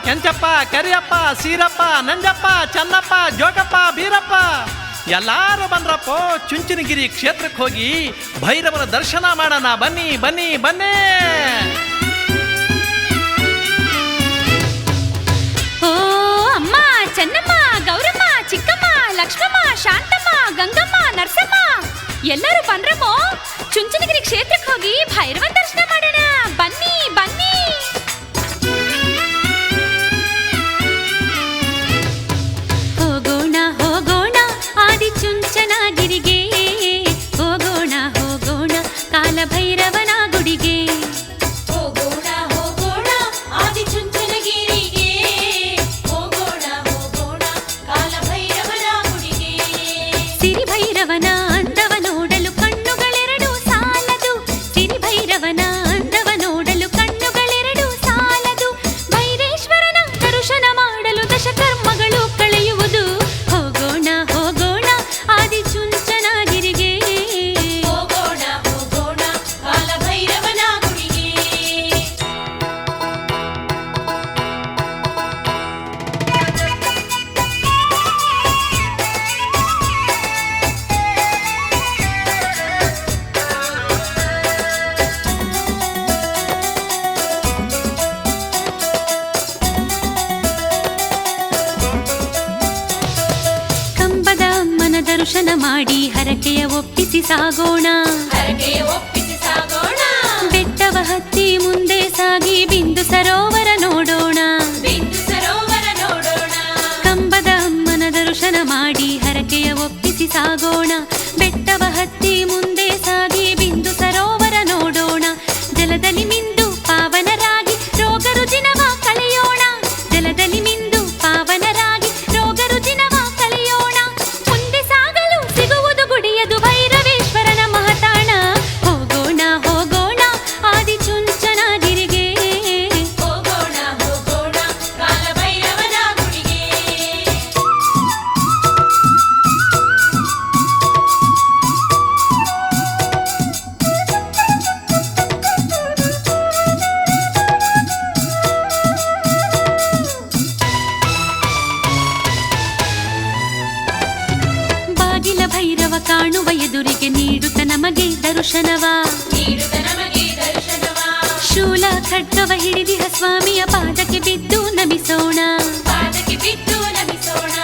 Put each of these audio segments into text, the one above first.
ಕೆಂಚಪ್ಪ, ಕರಿಯಪ್ಪ, ಸೀರಪ್ಪ, ನಂಜಪ್ಪ, ಚನ್ನಪ್ಪ, ಜೋಗಪ್ಪ, ಬೀರಪ್ಪ ಎಲ್ಲಾರು ಬಂದ್ರಪ್ಪೋ ಚುಂಚನಗಿರಿ ಕ್ಷೇತ್ರಕ್ಕೆ ಹೋಗಿ ಭೈರವನ ದರ್ಶನ ಮಾಡೋಣ. ಬನ್ನಿ ಬನ್ನಿ ಬನ್ನಿ. ಓ ಅಮ್ಮ, ಚೆನ್ನಮ್ಮ, ಗೌರಮ್ಮ, ಚಿಕ್ಕಮ್ಮ, ಲಕ್ಷ್ಮಮ್ಮ, ಶಾಂತಮ್ಮ, ಗಂಗಮ್ಮ, ನರಸಮ್ಮ ಎಲ್ಲರೂ ಬಂದ್ರಮ್ಮೋ ಚುಂಚನಗಿರಿ ಕ್ಷೇತ್ರಕ್ಕೆ ಹೋಗಿ ಭೈರವನ ದರ್ಶನ ಮಾಡೋಣ. ಬನ್ನಿ ಬನ್ನಿ. ಹೋಗೋಣ ಹೋಗೋಣ ಆದಿ ಚುಂಚನಗಿರಿಗೆ, ಹೋಗೋಣ ಹೋಗೋಣ ಕಾಲಭೈರವನ ಗುಡಿಗೆ. ಹೋಗೋಣ ಹೋಗೋಣ ಆದಿ ಚುಂಚನಗಿರಿಗೆ, ಹೋಗೋಣ ಹೋಗೋಣ ಕಾಲಭೈರವನ ಗುಡಿಗೆ. ಸಿರಿಭೈರವನ ಅಂದವ ನೋಡಲು ಕಣ್ಣುಗಳೆರಡು ಸಾಲದು, ಸಿರಿಭೈರವನ ಅಂದವ ನೋಡಲು ಕಣ್ಣುಗಳೆರಡು ಸಾಲದು, ಭೈರೇಶ್ವರನ ದರ್ಶನ ಮಾಡಲು ದಶಕರ್ಮಗಳು ಕಳೆಯುವುದು. ಹೋಗೋಣ ಹೋಗೋಣ ಆದಿ ಚುಂಚನಗಿರಿಗೆ, ಹೋಗೋಣ ಹೋಗೋಣ ಕಾಲಭೈರವನ ಗುಡಿಗೆ. ಕಂಬದ ಅಮ್ಮನ ದರ್ಶನ ಮಾಡಿ ಹರಕೆಯ ಒಪ್ಪಿಸಿ ಸಾಗೋಣ. ಹರಕೆಯ ಒಪ್ಪಿಸಿ ಸಾಗೋಣ, ಬೆಟ್ಟವ ಹತ್ತಿ ಮುಂದೆ ಸಾಗಿ ಬಿಂದು ಸರೋವರ ನೋಡೋಣ. ಬಿಂದು ಸರೋವರ ನೋಡೋಣ. ಕಂಬದ ಅಮ್ಮನ ದರ್ಶನ ಮಾಡಿ ಹರಕೆಯ ಒಪ್ಪಿಸಿ ಸಾಗೋಣ. ಬೆಟ್ಟವ ಹತ್ತಿ ಮುಂದೆ ಸಾಗಿ ಬಿಂದು ಸರೋವರ ನೋಡೋಣ. ಜಲದಲ್ಲಿ ಮಿಂದು ಪಾವನರಾಗಿ ರೋಗ ರುಜಿನವ ಕಳೆಯೋಣ. ಜಲದಲ್ಲಿ ಮಿಂದು ಪಾವನರಾಗಿ ರೋಗ ರುಜಿನವ ಕಳೆಯೋಣ. ಮುಂದೆ ಸಾಗಲು ಸಿಗುವುದು ಗುಡಿಯದು ಭೈರವೇಶ್ವರನ ಮಹತಾಣ. ಹೋಗೋಣ ಹೋಗೋಣ ಆದಿ ಚುಂಚನಗಿರಿಗೆ, ಹೋಗೋಣ ಹೋಗೋಣ ಕಾಲಭೈರವನ ಗುಡಿಗೆ. ಬಾಗಿಲ ಭೈರವ ಕಾಣುವ ಎದುರಿಗೆ ನೀಡುತ್ತ ನಮಗೆ ದರ್ಶನವ. ನೀಡುತ್ತ ನಮಗೆ ದರ್ಶನವ, ಶೂಲ ಖಡ್ಗವ ಹಿಡಿದಿಹ ಸ್ವಾಮಿಯ ಪಾದಕ್ಕೆ ಬಿದ್ದು ನಮಿಸೋಣ. ಪಾದಕ್ಕೆ ಬಿದ್ದು ನಮಿಸೋಣ.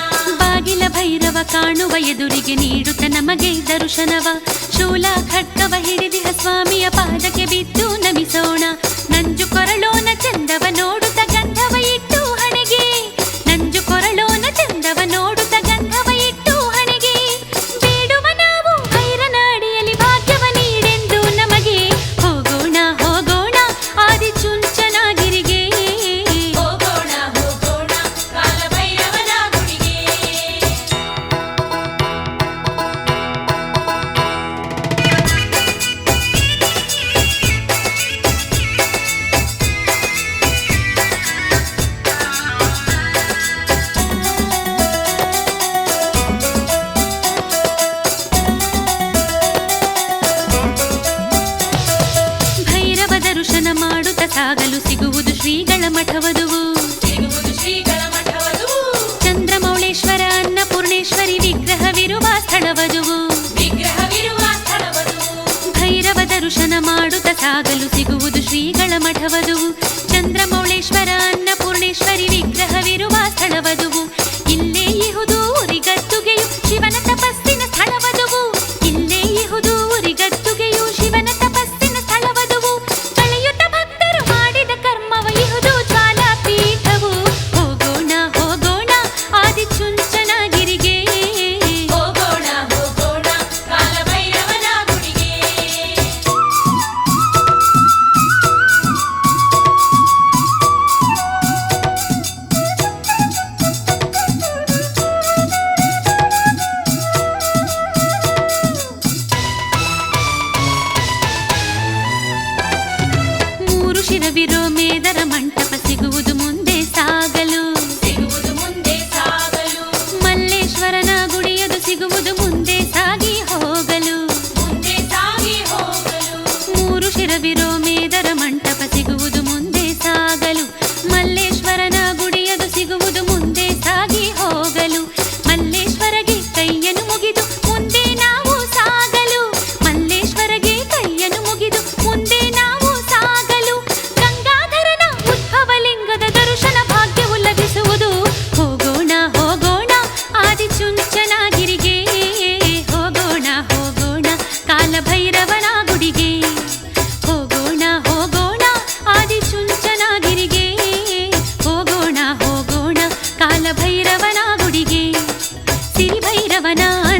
ಬಾಗಿಲ ಭೈರವ ಕಾಣುವ ಎದುರಿಗೆ ನೀಡುತ್ತ ನಮಗೆ ದರ್ಶನವ. ಶೂಲ ಖಡ್ಗವ ಹಿಡಿದಿಹ ಸ್ವಾಮಿಯ ಪಾದಕ್ಕೆ ಬಿದ್ದು ನಮಿಸೋಣ. ನಂಜು ಕೊರಳೋನ ಚಂದವ ನೋಡುತ್ತ ಗಂಧವ ಇಟ್ಟು ಹಣೆಗೆ, ನಂಜು ಕೊರಳೋನ ಚಂದವ ನೋಡುತ್ತ ಗಂಧವ ಇಟ್ಟು ಹಣೆಗೆ. ಬೇಡುವ ನಾವು ಭೈರನ ಅಡಿಯಲ್ಲಿ ಭಾಗ್ಯವ ನೀಡೆಂದು ನಮಗೆ. ಹೋಗೋಣ ಹೋಗೋಣ ಆದಿ ಚುಂಚನಗಿರಿಗೆ, ಹೋಗೋಣ ಹೋಗೋಣ ಕಾಲಭೈರವನ ಗುಡಿಗೆ. ಭೈರವ ದರ್ಶನ ಮಾಡುತ್ತ ಸಾಗಲು ಸಿಗುವುದು ಶ್ರೀಗಳ ಮಠವದುವು. ಸಿಗುವುದು ಶ್ರೀಗಳ ಮಠವದು, ಚಂದ್ರಮೌಳೇಶ್ವರ ಅನ್ನಪೂರ್ಣೇಶ್ವರಿ ವಿಗ್ರಹವಿರುವ ಸ್ಥಳವದುವು. ವಿಗ್ರಹವಿರುವ ಸ್ಥಳವದು, ಭೈರವ ದರ್ಶನ ಮಾಡುತ್ತ ಸಾಗಲು ಸಿಗುವುದು ಶ್ರೀಗಳ ಮಠವದುವು. ಚಂದ್ರಮೌಳೇಶ್ವರ ಅನ್ನಪೂರ್ಣೇಶ್ವರಿ ವಿಗ್ರಹವಿರುವ ಸ್ಥಳವದುವು. ಇಲ್ಲೇ ಇಹುದು ಉರಿಗದ್ದುಗೆಯು ಶಿವನ ತಪಸ್ಸಿನ ಸ್ಥಳವದುವು. ಇಲ್ಲೇ ಇಹುದು ಉರಿಗದ್ದುಗೆಯು ಶಿವನ ತಪಸ್ಸಿನ ಸ್ಥಳವದುವು. ಕಳೆಯುತ್ತ ಭಕ್ತರು ಮಾಡಿದ ಕರ್ಮವ ಇಹುದು ಜ್ವಾಲಾ ಪೀಠವು. ಹೋಗೋಣ ಹೋಗೋಣ ಆದಿ ಚುಂಚನಗಿರಿಗೆ, ಹೋಗೋಣ ಹೋಗೋಣ ಕಾಲಭೈರವನ ಗುಡಿಗೆ. ಭೈರವನ